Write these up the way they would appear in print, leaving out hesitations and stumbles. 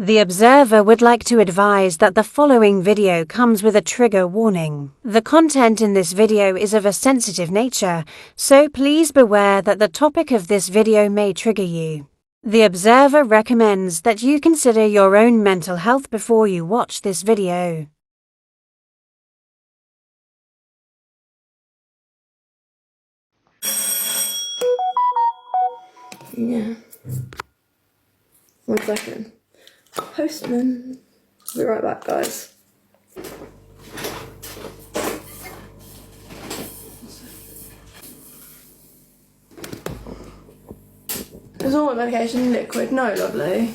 The observer would like to advise that the following video comes with a trigger warning. The content in this video is of a sensitive nature, so please beware that the topic of this video may trigger you. The observer recommends that you consider your own mental health before you watch this video. Yeah. 1 second. Postman. I'll be right back, guys. Is all my medication liquid? No, lovely.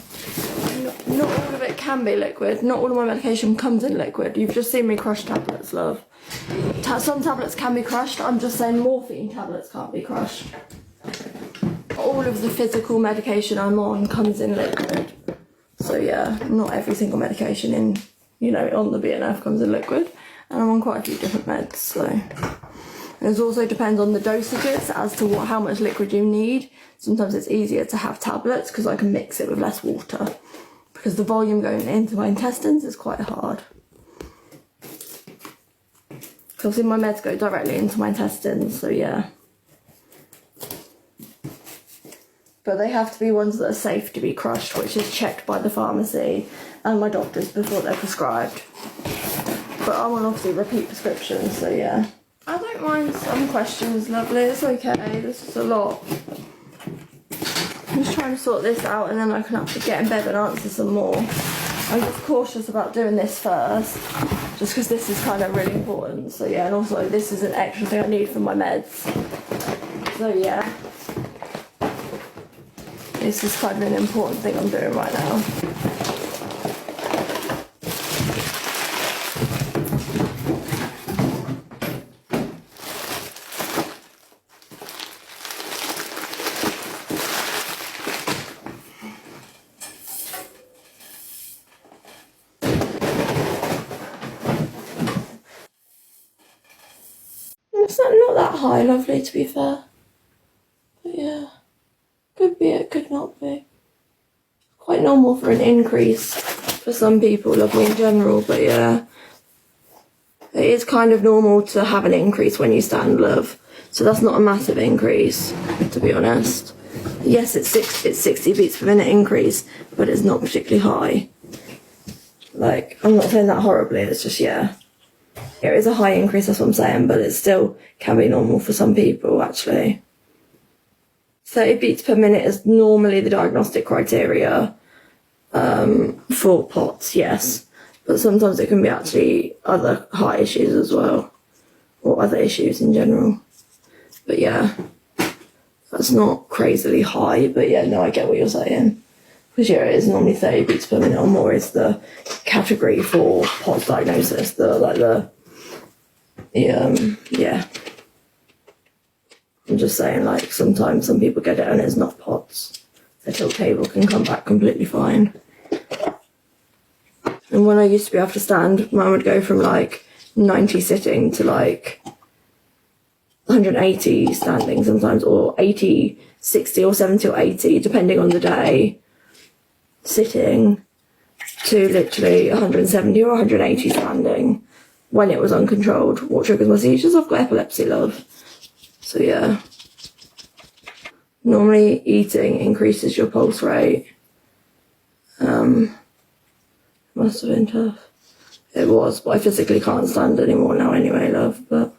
Not all of it can be liquid. Not all of my medication comes in liquid. You've just seen me crush tablets, love. Some tablets can be crushed. I'm just saying morphine tablets can't be crushed. All of the physical medication I'm on comes in liquid. So yeah, not every single medication on the BNF comes in liquid. And I'm on quite a few different meds, so. And it also depends on the dosages as to how much liquid you need. Sometimes it's easier to have tablets because I can mix it with less water. Because the volume going into my intestines is quite hard. Because obviously my meds go directly into my intestines, so yeah. But they have to be ones that are safe to be crushed, which is checked by the pharmacy and my doctors before they're prescribed. But I'm on obviously repeat prescriptions, so yeah. I don't mind some questions, lovely, it's okay, this is a lot. I'm just trying to sort this out and then I can actually get in bed and answer some more. I'm just cautious about doing this first, just because this is kind of really important, so yeah, and also this is an extra thing I need for my meds. So yeah. This is kind of an important thing I'm doing right now. It's not that high, lovely, to be fair. But yeah. Could be, it could not be. Quite normal for an increase for some people, lovely in general, but yeah. It is kind of normal to have an increase when you stand, love. So that's not a massive increase, to be honest. Yes, it's 60 beats per minute increase, but it's not particularly high. Like, I'm not saying that horribly, it's just, yeah. It is a high increase, that's what I'm saying, but it still can be normal for some people, actually. 30 beats per minute is normally the diagnostic criteria for POTS, yes. But sometimes it can be actually other heart issues as well, or other issues in general. But yeah, that's not crazily high, but yeah, no, I get what you're saying. Because yeah, it is normally 30 beats per minute or more is the category for POTS diagnosis, yeah. I'm just saying, like, sometimes some people get it and it's not POTS. Their tilt table can come back completely fine. And when I used to be able to stand, mine would go from, like, 90 sitting to, like, 180 standing sometimes, or 80, 60 or 70 or 80, depending on the day, sitting, to literally 170 or 180 standing when it was uncontrolled. What triggers my seizures? I've got epilepsy, love. So yeah, normally eating increases your pulse rate. Must have been tough. It was, but I physically can't stand anymore now anyway, love. But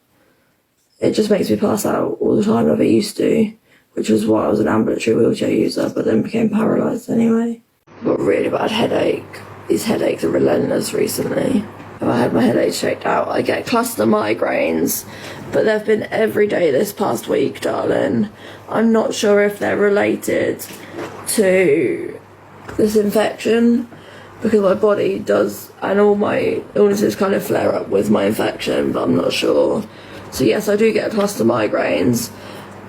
it just makes me pass out all the time, like it used to, which was why I was an ambulatory wheelchair user, but then became paralysed anyway. I've got a really bad headache. These headaches are relentless recently. I had my headache checked out. I get cluster migraines, but they've been every day this past week, darling. I'm not sure if they're related to this infection, because my body does, and all my illnesses kind of flare up with my infection, but I'm not sure. So yes, I do get cluster migraines,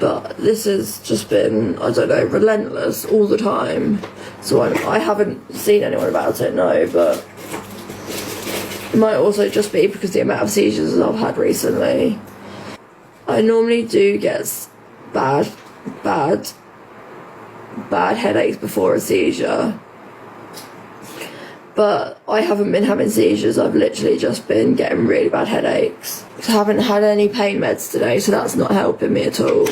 but this has just been, I don't know, relentless all the time. So I haven't seen anyone about it, no, but it might also just be because the amount of seizures I've had recently. I normally do get bad headaches before a seizure. but I haven't been having seizures. I've literally just been getting really bad headaches. I haven't had any pain meds today, so that's not helping me at all.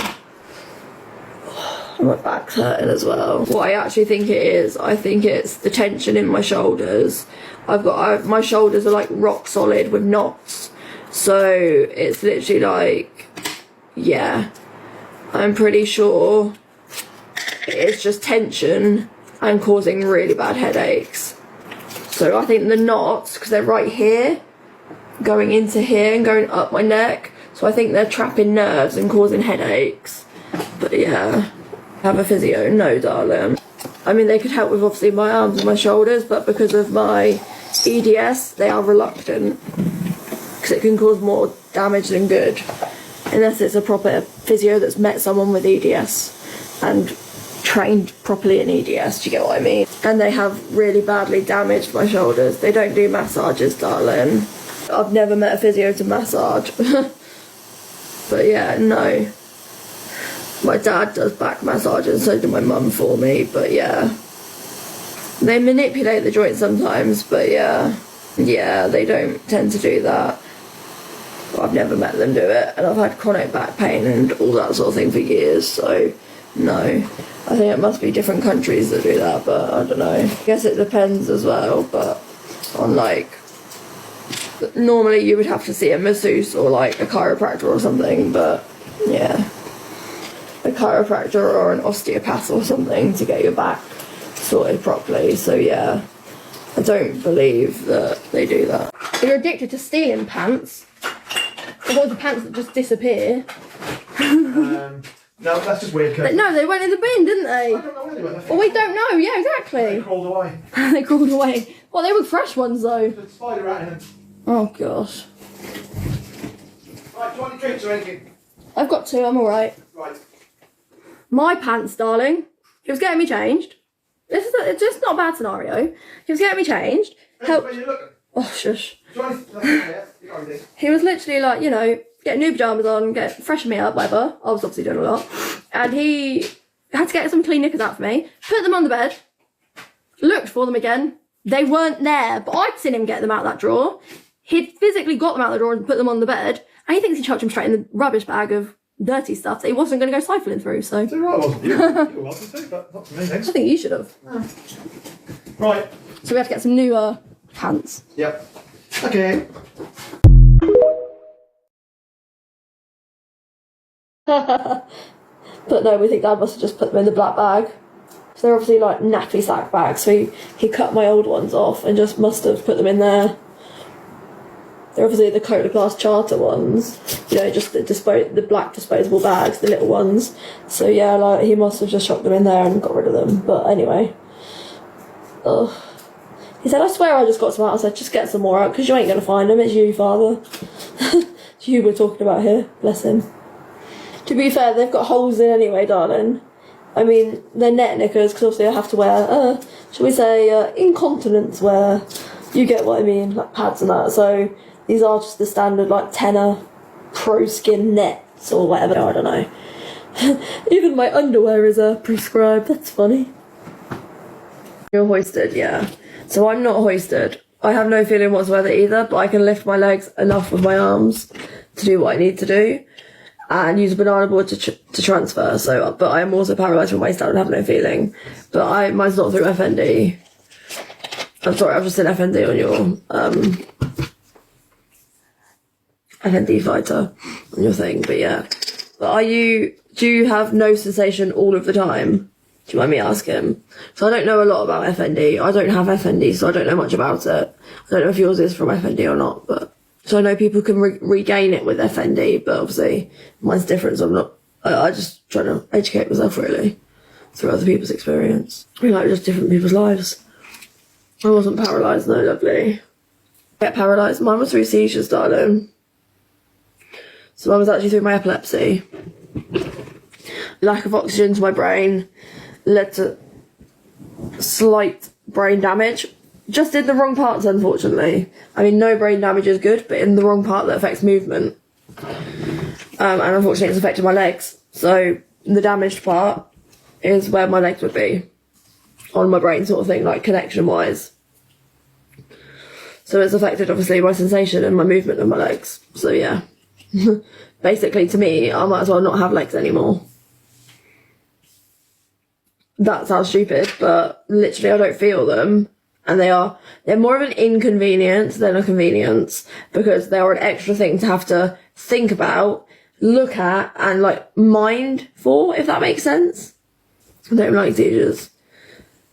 My back's hurting as well. What I actually think it is, I think it's the tension in my shoulders. My shoulders are like rock solid with knots. So it's literally like, yeah, I'm pretty sure it's just tension and causing really bad headaches. So I think the knots, because they're right here, going into here and going up my neck, so I think they're trapping nerves and causing headaches. But yeah, have a physio? No, darling. I mean, they could help with obviously my arms and my shoulders, but because of my EDS, they are reluctant, because it can cause more damage than good, unless it's a proper physio that's met someone with EDS and trained properly in EDS, do you get what I mean? And they have really badly damaged my shoulders. They don't do massages, darling. I've never met a physio to massage. But yeah, no. My dad does back massage and so did my mum for me, but yeah. They manipulate the joints sometimes, but yeah. Yeah, they don't tend to do that. I've never met them do it, and I've had chronic back pain and all that sort of thing for years, so no. I think it must be different countries that do that, but I don't know. I guess it depends as well, but on like, normally you would have to see a masseuse or like a chiropractor or something, but yeah, a chiropractor or an osteopath or something to get your back sorted properly. So yeah, I don't believe that they do that. You're addicted to stealing pants. Or the pants that just disappear. No, that's just weird. No, they went in the bin, didn't they? I don't know where they went. Well, we don't know. Yeah, exactly. They crawled away. They crawled away. Well, they were fresh ones though. There's a spider rat in them. Oh gosh. Right, do you want any drinks or anything? I've got two. I'm all right. Right. My pants, darling. He was getting me changed. It's just not a bad scenario. He was getting me changed. Where you looking? Oh shush. Do you want anything? He was literally like, you know, getting new pyjamas on, freshen me up, whatever. I was obviously doing a lot. And he had to get some clean knickers out for me, put them on the bed, looked for them again. They weren't there, but I'd seen him get them out of that drawer. He'd physically got them out of the drawer and put them on the bed, and he thinks he chucked them straight in the rubbish bag of dirty stuff that he wasn't going to go siphoning through, so. It's alright, wasn't you? You were welcome to, but not for me, thanks. I think you should have. Oh. Right. So we have to get some new pants. Yep. Okay. But no, we think Dad must have just put them in the black bag. So they're obviously like nappy sack bags, so he cut my old ones off and just must have put them in there. They're obviously the Cola Class Charter ones, you know, just the black disposable bags, the little ones. So yeah, like he must have just chucked them in there and got rid of them. But anyway, ugh. He said, I swear I just got some out. I said, just get some more out, because you ain't going to find them. It's you, Father. It's you we're talking about here. Bless him. To be fair, they've got holes in anyway, darling. I mean, they're net knickers, because obviously I have to wear, shall we say, incontinence wear. You get what I mean, like pads and that. So these are just the standard, like, tenor pro skin nets or whatever. I don't know. Even my underwear is prescribed. That's funny. You're hoisted, yeah. So I'm not hoisted. I have no feeling whatsoever either, but I can lift my legs enough with my arms to do what I need to do and use a banana board to transfer. So, but I am also paralysed from waist down and have no feeling. But mine's not through FND. I'm sorry, I've just seen FND on your FND fighter on your thing. But yeah. But do you have no sensation all of the time? Do you mind me asking? So I don't know a lot about FND. I don't have FND, so I don't know much about it. I don't know if yours is from FND or not, but so I know people can regain it with FND, but obviously mine's different, so I'm not. I just try to educate myself really through other people's experience. I mean, like just different people's lives. I wasn't paralysed, no, lovely. Get paralysed. Mine was through seizures, darling. So mine was actually through my epilepsy. Lack of oxygen to my brain led to slight brain damage. Just in the wrong parts, unfortunately. I mean, no brain damage is good, but in the wrong part that affects movement. And unfortunately it's affected my legs. So the damaged part is where my legs would be. On my brain sort of thing, like connection-wise. So it's affected, obviously, my sensation and my movement of my legs. So, yeah. Basically, to me, I might as well not have legs anymore. That sounds stupid, but literally I don't feel them. And they're more of an inconvenience than a convenience, because they're an extra thing to have to think about, look at, and like mind for, if that makes sense. I don't like seizures.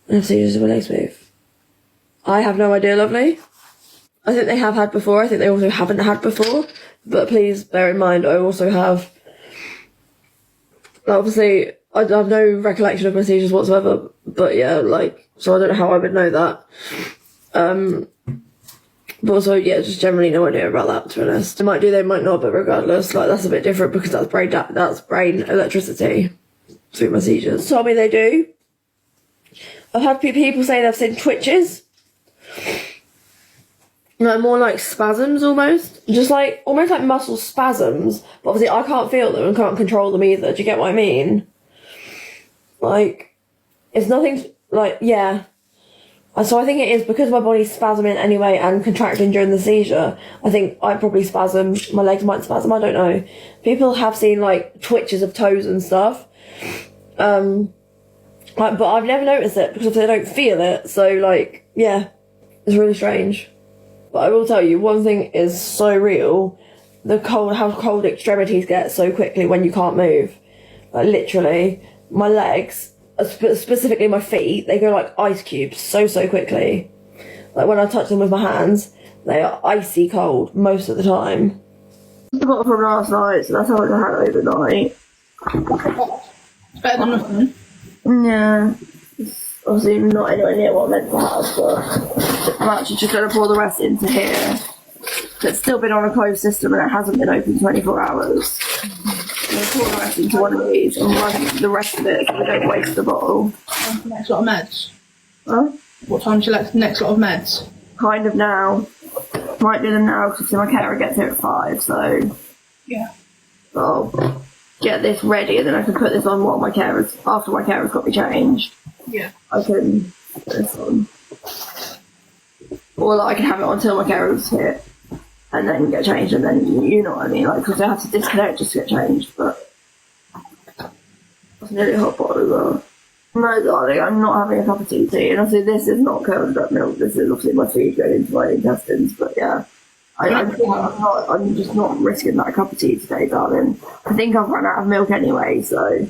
I have seizures if my legs move. I have no idea, lovely. I think they have had before. I think they also haven't had before. But please bear in mind, I also have, obviously, I have no recollection of my seizures whatsoever. But yeah, like, so I don't know how I would know that. But also, yeah, just generally no idea about that, to be honest. They might do, they might not, but regardless, like, that's a bit different because that's brain electricity through my seizures. Told me they do. I've had people say they've seen twitches. No, more like spasms almost. Just like, almost like muscle spasms. But obviously I can't feel them and can't control them either. Do you get what I mean? Like, it's nothing, like, yeah. So I think it is because my body's spasming anyway and contracting during the seizure. I think I probably spasm, my legs might spasm, I don't know. People have seen like twitches of toes and stuff. But I've never noticed it because I don't feel it. So like, yeah, it's really strange. But I will tell you, one thing is so real, how cold extremities get so quickly when you can't move. Like literally, my legs, specifically my feet, they go like ice cubes so quickly. Like when I touch them with my hands, they are icy cold most of the time. I got it from last night, so that's how I had it overnight. It's better than nothing. Yeah. It's obviously not anywhere near what I meant to have, but I'm actually just going to pour the rest into here. It's still been on a closed system and it hasn't been open 24 hours. I'm going to pour the rest into one of these and run the rest of it so I don't waste the bottle. When's the next lot of meds? Huh? What time's your next lot of meds? Kind of now. Might do them now because my carer gets here at 5, so... Yeah. I'll get this ready and then I can put this on after my carer's got me changed. Yeah. I can put this on. Or I can have it on until my carer's here and then get changed and then, you know what I mean, like, because I have to disconnect just to get changed, but it's nearly a hot bottle as well. No, darling, I'm not having a cup of tea, and obviously this is not curdled up milk, this is obviously my food going into my intestines, but yeah. I'm just not risking that cup of tea today, darling. I think I've run out of milk anyway, so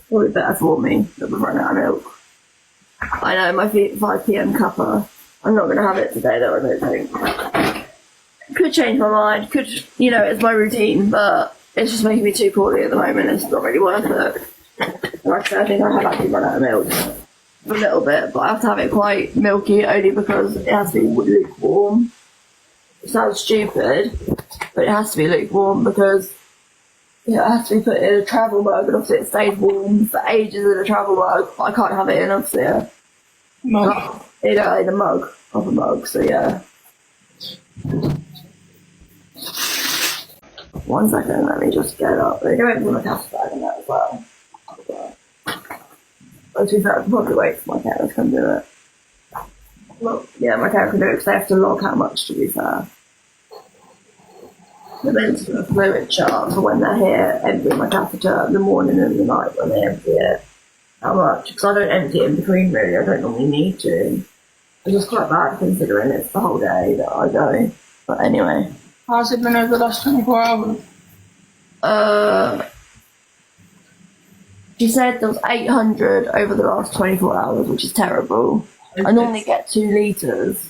probably better for me that we've run out of milk. I know, my 5 PM cuppa. I'm not going to have it today, though, I don't think. Could change my mind, it's my routine, but it's just making me too poorly at the moment. It's not really worth it. Like I said, I think I have actually run out of milk a little bit, but I have to have it quite milky only because it has to be lukewarm. It sounds stupid, but it has to be lukewarm because it has to be put in a travel mug, and obviously it stays warm for ages in a travel mug. I can't have it in obviously a Mug. in a mug, proper mug. So yeah. 1 second, let me just get up. They're going to put my cash bag in that as well. But to be fair, I can probably wait for my carer to come do it. Well, yeah, my carer can do it because they have to log how much, to be fair. But then it's a fluid chart for when they're here, emptying my catheter in the morning and the night when they empty it. How much? Because I don't empty it in between, really. I don't normally need to. It's just quite bad considering it's the whole day that I go. But anyway. How's it been over the last 24 hours? She said there was 800 over the last 24 hours, which is terrible. I normally get 2 litres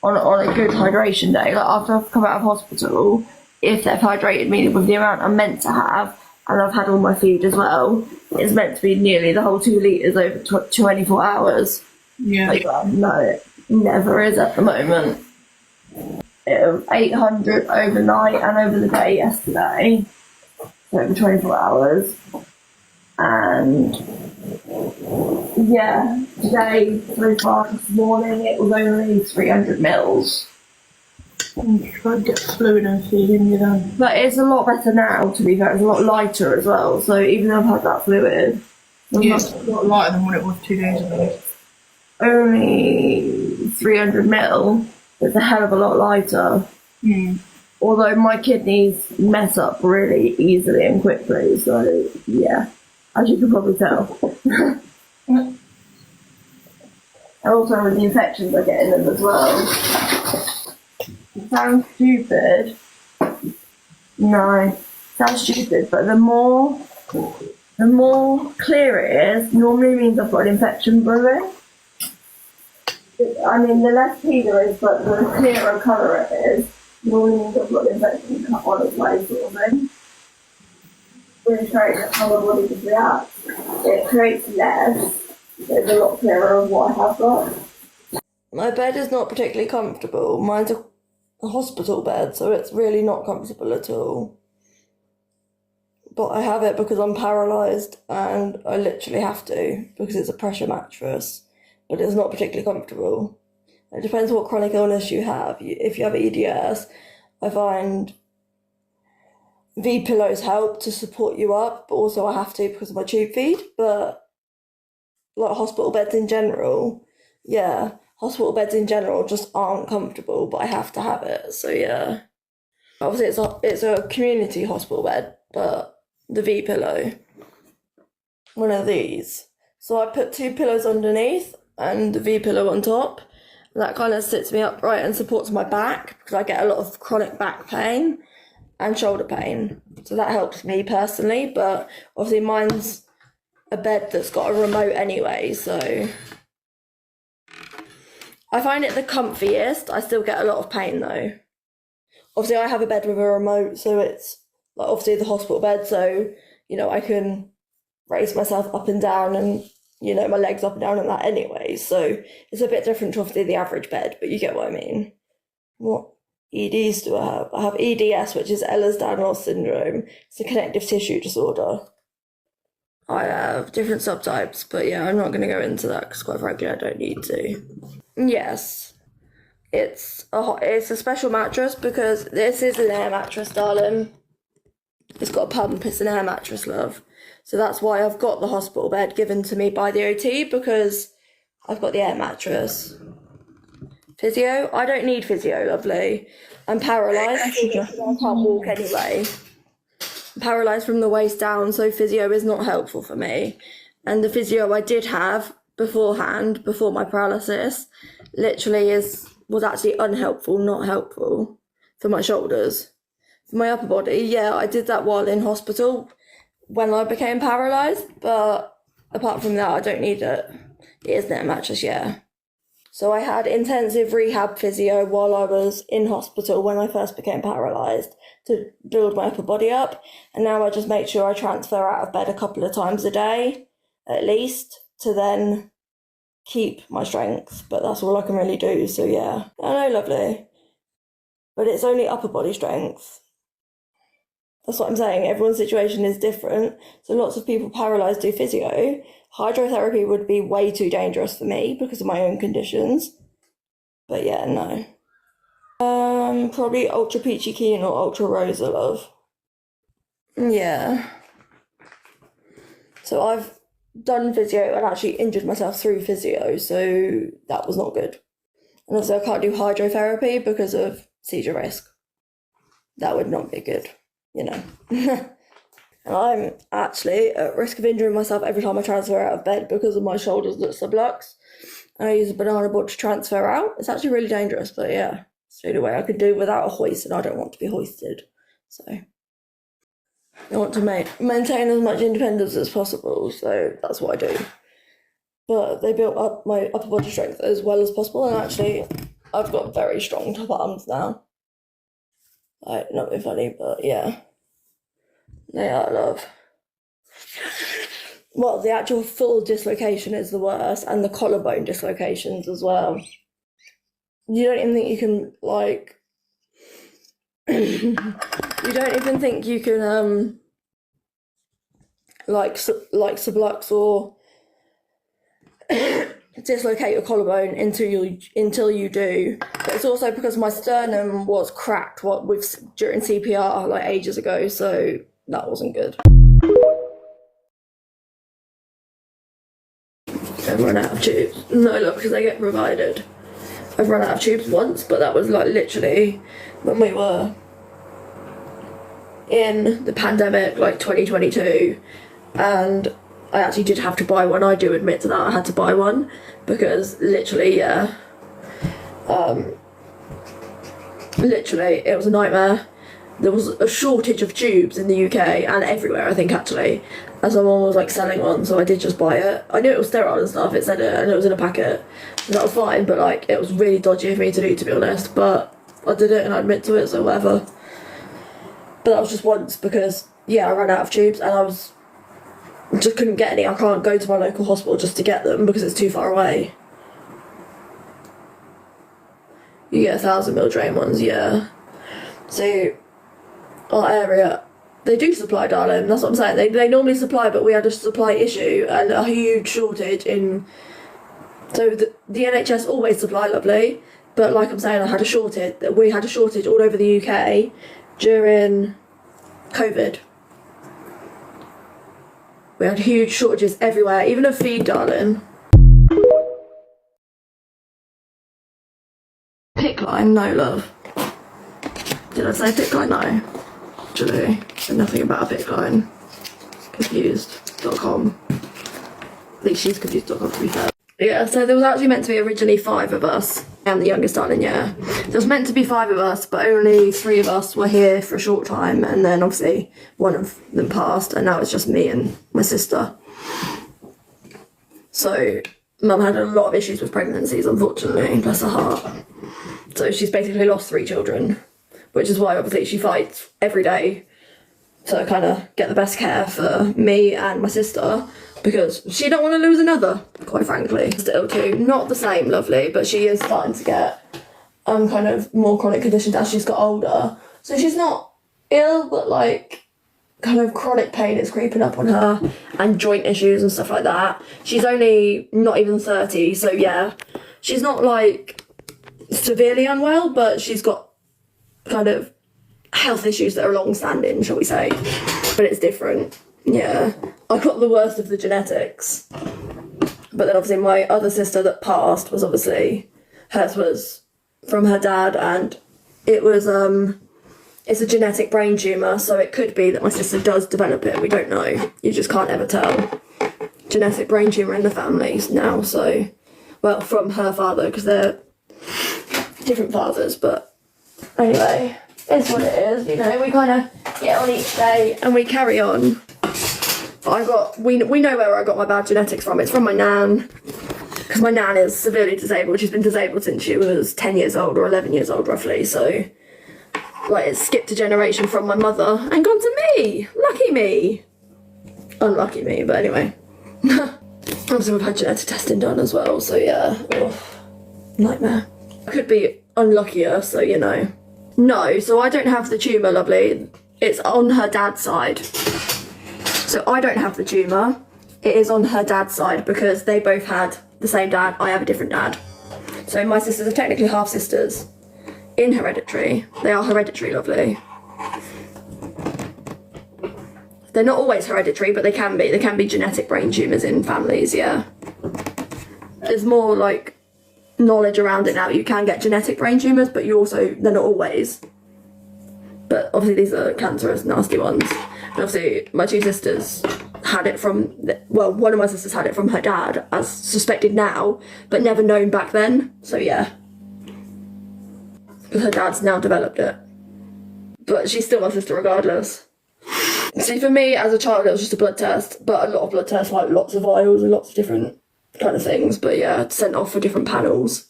on a good hydration day. Like after I've come out of hospital, if they've hydrated me with the amount I'm meant to have, and I've had all my food as well, it's meant to be nearly the whole 2 litres over 24 hours. Yeah. Like, no, it never is at the moment. It was 800 overnight and over the day yesterday, so over 24 hours. And yeah, today, so far this morning, it was only 300 mils. I'm trying to get fluid and feed in you then. But it's a lot better now, to be fair. It's a lot lighter as well. So even though I've had that fluid, Yeah, it's a lot lighter than what it was 2 days ago. only 300 mil, it's a hell of a lot lighter. Although my kidneys mess up really easily and quickly, so yeah, as you can probably tell. And also with the infections I get in them as well. It sounds stupid. No, it sounds stupid, but the more clear it is, normally means I've got an infection brewing. I mean, the less pea there is, but the clearer colour it is, normally means I've got an infection on its way, sort of thing. Really strange, that's how my body just reacts. It creates less, but it's a lot clearer of what I have got. My bed is not particularly comfortable. Mine's a hospital bed, so it's really not comfortable at all. But I have it because I'm paralysed and I literally have to because it's a pressure mattress, but it's not particularly comfortable. It depends what chronic illness you have. If you have EDS, I find V-pillows help to support you up, but also I have to because of my tube feed. But like hospital beds in general, hospital beds in general just aren't comfortable, but I have to have it, so yeah. Obviously it's a community hospital bed, but the V-pillow, one of these. So I put 2 pillows underneath and the V-pillow on top. That kind of sits me upright and supports my back because I get a lot of chronic back pain and shoulder pain. So that helps me personally, but obviously mine's a bed that's got a remote anyway, so I find it the comfiest. I still get a lot of pain though. Obviously I have a bed with a remote, so it's like obviously the hospital bed, so I can raise myself up and down and my legs up and down and that anyway, so it's a bit different to obviously the average bed, but you get what I mean. What EDs do I have? I have EDS, which is Ehlers-Danlos syndrome. It's a connective tissue disorder. I have different subtypes, but yeah, I'm not going to go into that because quite frankly I don't need to. Yes, it's a special mattress because this is an air mattress, darling. It's got a pump, it's an air mattress, love. So that's why I've got the hospital bed given to me by the OT, because I've got the air mattress. Physio? I don't need physio, lovely. I'm paralysed, I can't walk anyway. I'm paralysed from the waist down, so physio is not helpful for me. And the physio I did have beforehand, before my paralysis, literally was actually unhelpful, not helpful for my shoulders. For my upper body, yeah, I did that while in hospital when I became paralysed, but apart from that, I don't need it. It is an air mattress, yeah. So I had intensive rehab physio while I was in hospital when I first became paralysed to build my upper body up, and now I just make sure I transfer out of bed a couple of times a day, at least, to then keep my strength, but that's all I can really do, so yeah. I know, lovely. But it's only upper body strength. That's what I'm saying, everyone's situation is different, so lots of people paralysed do physio. Hydrotherapy would be way too dangerous for me because of my own conditions. But yeah, no. Probably Ultra Peachy Keen or Ultra Rosa, love. Yeah. So I've done physio and actually injured myself through physio, so that was not good. And also I can't do hydrotherapy because of seizure risk. That would not be good, And I'm actually at risk of injuring myself every time I transfer out of bed because of my shoulders that sublux. And I use a banana board to transfer out. It's actually really dangerous, but yeah, it's the only way I could do without a hoist, and I don't want to be hoisted. So I want to maintain as much independence as possible, so that's what I do. But they built up my upper body strength as well as possible, and actually I've got very strong top arms now. Like, not being funny, but yeah. They are, love. Well, the actual full dislocation is the worst, and the collarbone dislocations as well. You don't even think you can, like... you don't even think you can, sublux or dislocate your collarbone until you do. But it's also because my sternum was cracked during CPR, like, ages ago, so that wasn't good. Don't run out of tubes. No, look, because they get provided. I've run out of tubes once, but that was like literally when we were in the pandemic, like 2022, and I actually did have to buy one. I do admit to that, I had to buy one because literally, yeah, literally it was a nightmare. There was a shortage of tubes in the UK and everywhere, I think, actually, and someone was like selling one, so I did just buy it. I knew it was sterile and stuff, it said it, and it was in a packet, so that was fine, but like it was really dodgy of me to do, to be honest, but I did it and I admit to it, so whatever. But that was just once because, yeah, I ran out of tubes and I just couldn't get any. I can't go to my local hospital just to get them because it's too far away. You get 1,000ml drain ones, yeah. So our area, they do supply, darling, that's what I'm saying. They normally supply, but we had a supply issue and a huge shortage in... So the NHS always supply, lovely, but like I'm saying, we had a shortage all over the UK during COVID. We had huge shortages everywhere, even of feed, darling. Pick line, no, love. Did I say pick line? No. Actually, I know nothing about a pick line. Confused.com. I think she's confused.com, to be fair. Yeah, so there was actually meant to be originally 5 of us. I'm the youngest, darling, yeah. There was meant to be 5 of us, but only 3 of us were here for a short time, and then obviously one of them passed, and now it's just me and my sister. So Mum had a lot of issues with pregnancies, unfortunately, bless her heart. So she's basically lost 3 children, which is why obviously she fights every day to kind of get the best care for me and my sister, because she don't want to lose another, quite frankly. Still too, not the same, lovely, but she is starting to get kind of more chronic conditions as she's got older. So she's not ill, but like kind of chronic pain is creeping up on her and joint issues and stuff like that. She's only not even 30, so yeah, she's not like severely unwell, but she's got kind of health issues that are long-standing, shall we say, but it's different. Yeah, I got the worst of the genetics, but then obviously my other sister that passed was obviously, hers was from her dad, and it was it's a genetic brain tumour, so it could be that my sister does develop it, we don't know, you just can't ever tell. Genetic brain tumour in the family now, so, well, from her father, because they're different fathers, but anyway, it's what it is, you know, we kind of get on each day and we carry on. We know where I got my bad genetics from. It's from my nan, because my nan is severely disabled. She's been disabled since she was 10 years old or 11 years old, roughly. So, like, it's skipped a generation from my mother and gone to me. Lucky me. Unlucky me, but anyway. Obviously, we've had genetic testing done as well, so yeah. Oh, nightmare. Could be unluckier, so you know. No, so I don't have the tumour, lovely. It's on her dad's side. So I don't have the tumour, it is on her dad's side because they both had the same dad, I have a different dad. So my sisters are technically half sisters in hereditary. They are hereditary, lovely. They're not always hereditary, but they can be. There can be genetic brain tumours in families, yeah. There's more like knowledge around it now. You can get genetic brain tumours, but they're not always. But obviously these are cancerous, nasty ones. And obviously my 2 sisters had it from, one of my sisters had it from her dad, as suspected now, but never known back then. So yeah. Because her dad's now developed it. But she's still my sister regardless. See, for me as a child it was just a blood test, but a lot of blood tests, like lots of vials and lots of different kind of things. But yeah, sent off for different panels.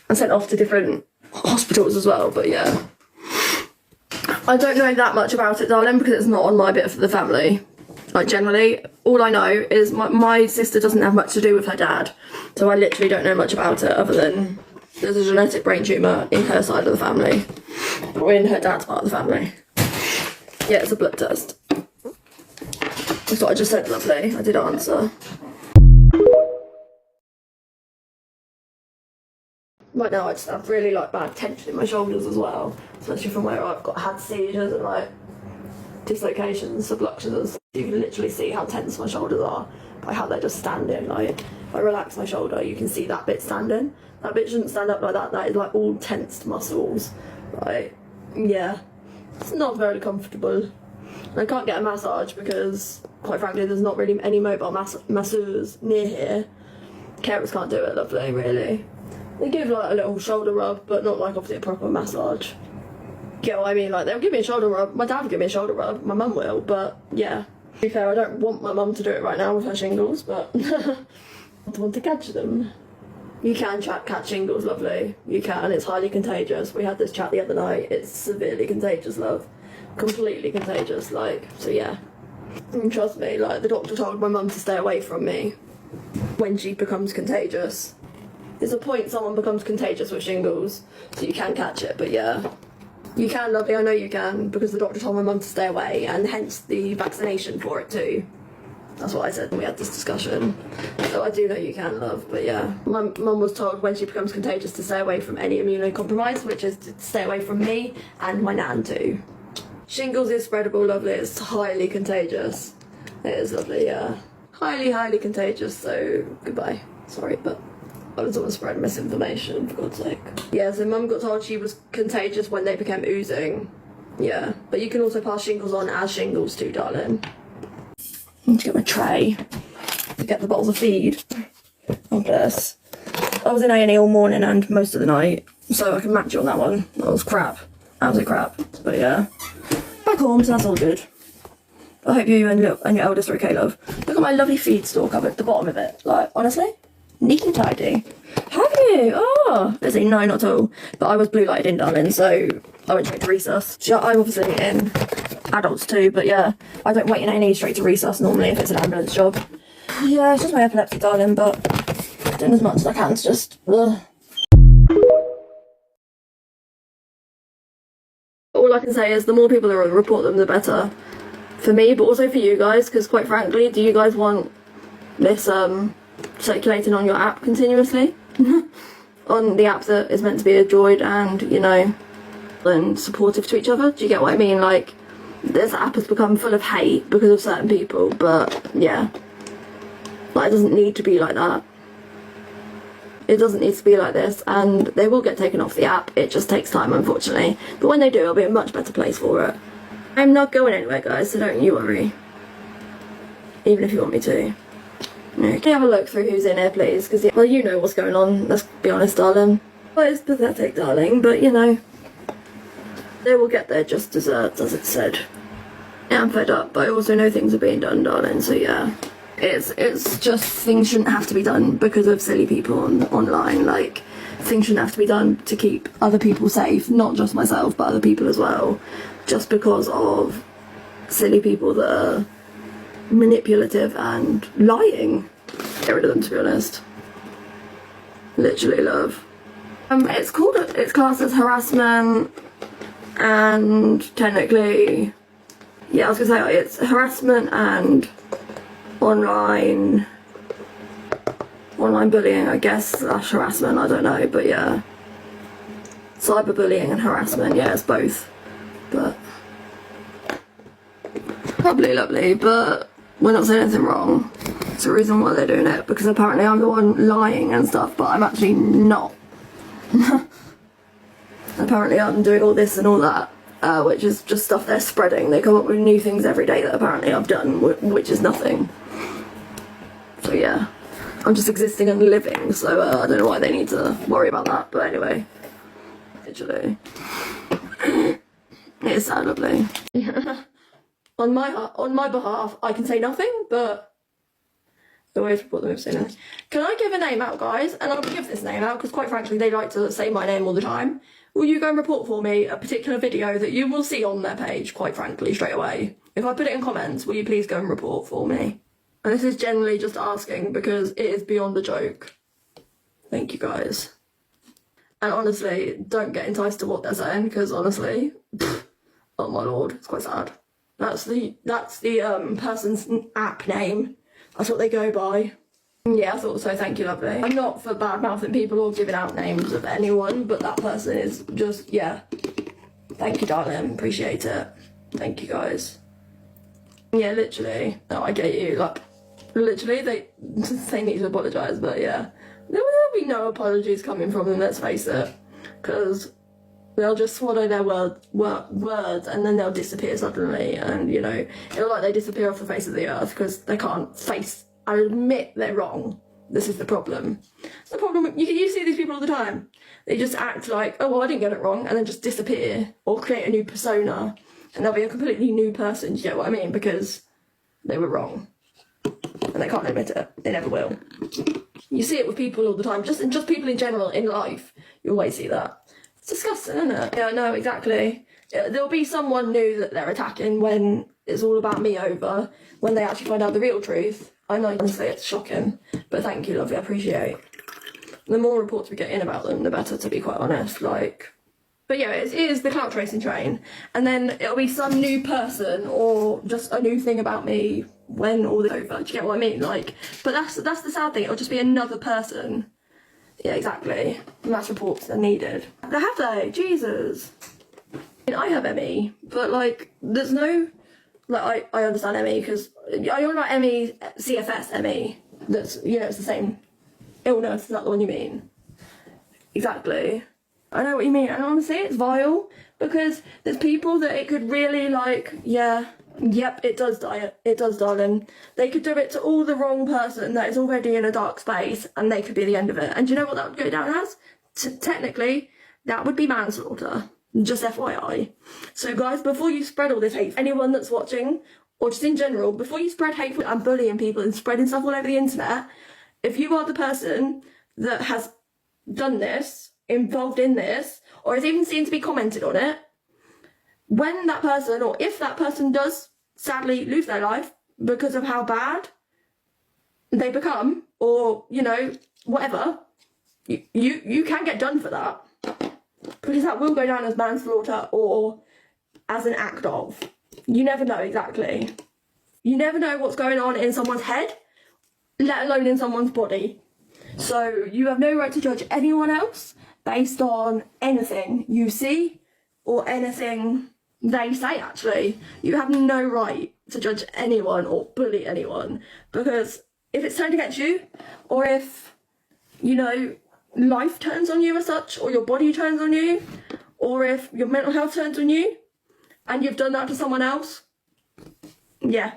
And sent off to different hospitals as well, but yeah. I don't know that much about it, darling, because it's not on my bit of the family. Like, generally, all I know is my sister doesn't have much to do with her dad. So I literally don't know much about it other than there's a genetic brain tumour in her side of the family. Or in her dad's part of the family. Yeah, it's a blood test. That's what I just said, lovely. I did answer. Right now I just have really like bad tension in my shoulders as well, especially from where I've had seizures and like dislocations, subluxations. You can literally see how tense my shoulders are by how they're just standing. Like if I relax my shoulder, you can see that bit standing. That bit shouldn't stand up like that. That is like all tensed muscles. Right? Yeah. It's not very comfortable. I can't get a massage because, quite frankly, there's not really any mobile masseurs near here. Carers can't do it, lovely, really. They give like a little shoulder rub, but not like obviously a proper massage. Get what I mean? Like, they'll give me a shoulder rub. My dad will give me a shoulder rub. My mum will, but yeah. To be fair, I don't want my mum to do it right now with her shingles, but I want to catch them. You can catch shingles, lovely. You can. It's highly contagious. We had this chat the other night. It's severely contagious, love. Completely contagious, like, so yeah. And trust me, like, the doctor told my mum to stay away from me when she becomes contagious. There's a point someone becomes contagious with shingles, so you can catch it, but yeah. You can, lovely, I know you can, because the doctor told my mum to stay away, and hence the vaccination for it too. That's what I said when we had this discussion. So I do know you can, love, but yeah. My mum was told when she becomes contagious to stay away from any immunocompromised, which is to stay away from me and my nan too. Shingles is spreadable, lovely, it's highly contagious. It is lovely, yeah. Highly, highly contagious, so goodbye. Sorry, but I was always spreading misinformation, for God's sake. Yeah, so mum got told she was contagious when they became oozing. Yeah, but you can also pass shingles on as shingles too, darling. I need to get my tray to get the bottles of feed. Oh, bless. I was in A&E all morning and most of the night, so I can match you on that one. That was crap. Absolute crap. But yeah. Back home, so that's all good. I hope you and your eldest are okay, love. Look at my lovely feed store cover at the bottom of it. Like, honestly, neat and tidy. Have you? Oh, busy. No, not at all. But I was blue lighted in, darling, so I went straight to recess. So I'm obviously in adults too, but yeah, I don't wait in A&E straight to recess normally if it's an ambulance job. Yeah, it's just my epilepsy, darling, but doing as much as I can to just... Ugh. All I can say is the more people that report them, the better. For me, but also for you guys, because quite frankly, do you guys want this circulating on your app continuously? On the app that is meant to be a droid and, you know, and supportive to each other? Do you get what I mean? Like, this app has become full of hate because of certain people, but yeah. Like, it doesn't need to be like that. It doesn't need to be like this, and they will get taken off the app. It just takes time, unfortunately. But when they do, it'll be a much better place for it. I'm not going anywhere, guys, so don't you worry. Even if you want me to. No. Can you have a look through who's in here, please? Because, well, you know what's going on, let's be honest, darling. Well, it's pathetic, darling, but, you know, they will get their just desserts, as it said. Yeah, I'm fed up, but I also know things are being done, darling, so yeah. It's just, things shouldn't have to be done because of silly people online. Like, things shouldn't have to be done to keep other people safe, not just myself, but other people as well. Just because of silly people that are manipulative and lying. Get rid of them, to be honest. Literally, love. It's classed as harassment, and technically, yeah, I was gonna say it's harassment and online bullying, I guess, / harassment, I don't know, but yeah. Cyberbullying and harassment, yeah, it's both. But probably lovely, but we're not saying anything wrong. It's the reason why they're doing it, because apparently I'm the one lying and stuff, but I'm actually not. Apparently I'm doing all this and all that, which is just stuff they're spreading. They come up with new things every day that apparently I've done, which is nothing. So yeah, I'm just existing and living, so I don't know why they need to worry about that, but anyway, literally. It is sad, lovely. On my behalf, I can say nothing, but the way to report them is say nothing. Can I give a name out, guys? And I'll give this name out, because quite frankly, they like to say my name all the time. Will you go and report for me a particular video that you will see on their page, quite frankly, straight away? If I put it in comments, will you please go and report for me? And this is generally just asking, because it is beyond a joke. Thank you, guys. And honestly, don't get enticed to what they're saying, because honestly, pff, oh my lord, it's quite sad. That's the person's app name. That's what they go by. Yeah, I thought so, thank you, lovely. I'm not for bad-mouthing people or giving out names of anyone, but that person is just, yeah. Thank you, darling, appreciate it. Thank you, guys. Yeah, literally. No, I get you, like, Literally, they need to apologise, but yeah. There will be no apologies coming from them, let's face it. Because they'll just swallow their words and then they'll disappear suddenly. And, you know, it'll like they disappear off the face of the earth because they can't face and admit they're wrong. This is the problem. It's the problem. You see these people all the time. They just act like, oh, well, I didn't get it wrong, and then just disappear or create a new persona. And they'll be a completely new person, do you get what I mean? Because they were wrong. And they can't admit it. They never will. You see it with people all the time. Just people in general in life. You always see that. It's disgusting, isn't it? Yeah, no, exactly. There'll be someone new that they're attacking when it's all about me over. When they actually find out the real truth. I know, honestly, it's shocking. But thank you, lovely. I appreciate. The more reports we get in about them, the better, to be quite honest. Like... But yeah, it is the clout tracing train, and then it'll be some new person or just a new thing about me when all this is over. Do you get what I mean? Like, but that's the sad thing. It'll just be another person. Yeah, exactly. Mass reports are needed. Have they? Jesus. I mean, I have ME, but like, there's no like I understand ME because I know about ME, CFS ME. That's, you know, it's the same illness. Is that the one you mean? Exactly. I know what you mean, and honestly, it's vile, because there's people that it could really, like, yeah, yep, it does, darling. They could do it to all the wrong person that is already in a dark space, and they could be the end of it. And do you know what that would go down as? Technically, that would be manslaughter. Just FYI. So guys, before you spread all this hate, anyone that's watching, or just in general, before you spread hateful and bullying people and spreading stuff all over the internet, if you are the person that has done this, involved in this, or is even seen to be commented on it, when that person, or if that person does sadly lose their life because of how bad they become, or, you know, whatever, you can get done for that, because that will go down as manslaughter or as an act of. You never know exactly. You never know what's going on in someone's head, let alone in someone's body. So you have no right to judge anyone else based on anything you see or anything they say, actually. You have no right to judge anyone or bully anyone, because if it's turned against you, or if, you know, life turns on you as such, or your body turns on you, or if your mental health turns on you, and you've done that to someone else, yeah,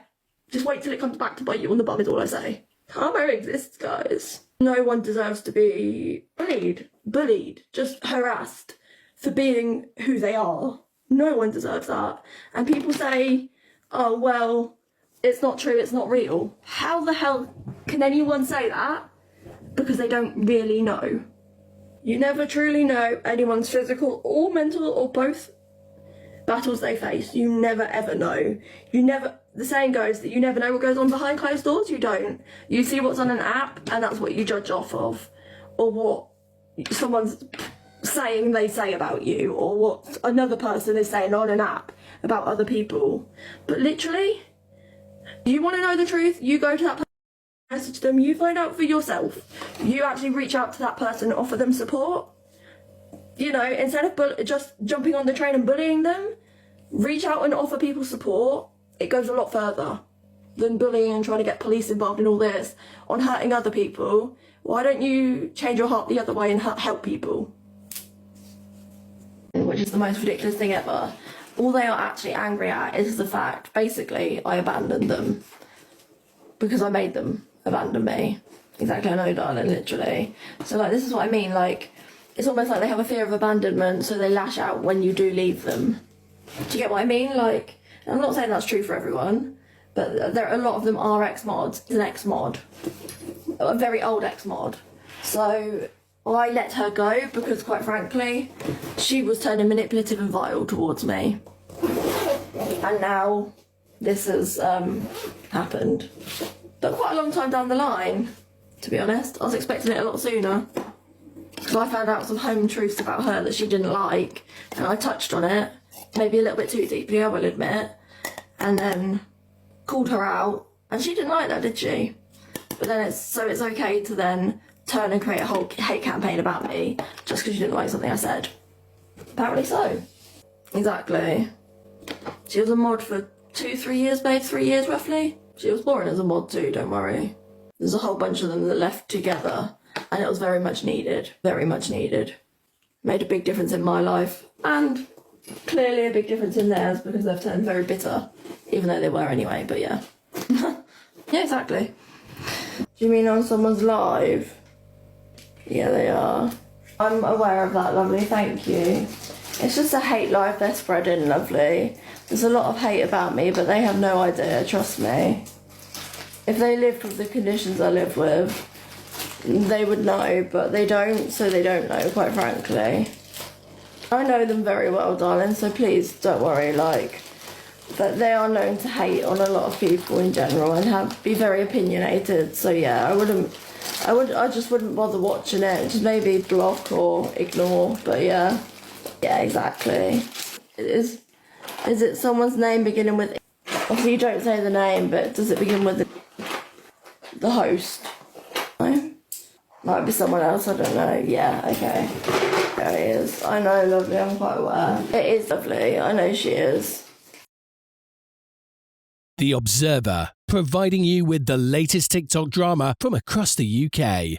just wait till it comes back to bite you on the bum is all I say. Karma exists, guys. No one deserves to be bullied, just harassed for being who they are. No one deserves that. And people say, oh, well, it's not true, it's not real. How the hell can anyone say that? Because they don't really know. You never truly know anyone's physical or mental or both battles they face. You never ever know. The saying goes that you never know what goes on behind closed doors. You don't. You see what's on an app, and that's what you judge off of, or what someone's saying they say about you, or what another person is saying on an app about other people. But literally, you want to know the truth, you go to that person, message them, you find out for yourself. You actually reach out to that person and offer them support. You know, instead of just jumping on the train and bullying them, reach out and offer people support. It goes a lot further than bullying and trying to get police involved in all this on hurting other people. Why don't you change your heart the other way and help people? Which is the most ridiculous thing ever. All they are actually angry at is the fact, basically, I abandoned them. Because I made them abandon me. Exactly, I know, darling, literally. So, like, this is what I mean, like, it's almost like they have a fear of abandonment, so they lash out when you do leave them. Do you get what I mean? Like, I'm not saying that's true for everyone, but a lot of them are ex-mods. It's an ex-mod. A very old ex-mod. So I let her go because, quite frankly, she was turning manipulative and vile towards me. And now this has happened. But quite a long time down the line, to be honest. I was expecting it a lot sooner. Because I found out some home truths about her that she didn't like, and I touched on it. Maybe a little bit too deeply, I will admit, and then called her out, and she didn't like that, did she? But then it's okay to then turn and create a whole hate campaign about me just because you didn't like something I said. Apparently so. Exactly. She was a mod for 2-3 years, babe, 3 years roughly. She was boring as a mod too, don't worry. There's a whole bunch of them that left together, and it was very much needed. Very much needed. Made a big difference in my life, and clearly a big difference in theirs, because they've turned very bitter. Even though they were anyway, but yeah. Yeah, exactly. Do you mean on someone's live? Yeah, they are. I'm aware of that, lovely, thank you. It's just a hate life they're spreading, lovely. There's a lot of hate about me, but they have no idea, trust me. If they lived with the conditions I live with, they would know, but they don't, so they don't know, quite frankly. I know them very well, darling, so please don't worry, like, that they are known to hate on a lot of people in general and be very opinionated, so yeah, I just wouldn't bother watching it, just maybe block or ignore, but yeah. Yeah, exactly. Is it someone's name beginning with... Obviously you don't say the name, but does it begin with the host? No? Might be someone else, I don't know. Yeah, okay. There he is. I know, lovely, I'm quite aware. It is lovely, I know she is. The Observer, providing you with the latest TikTok drama from across the UK.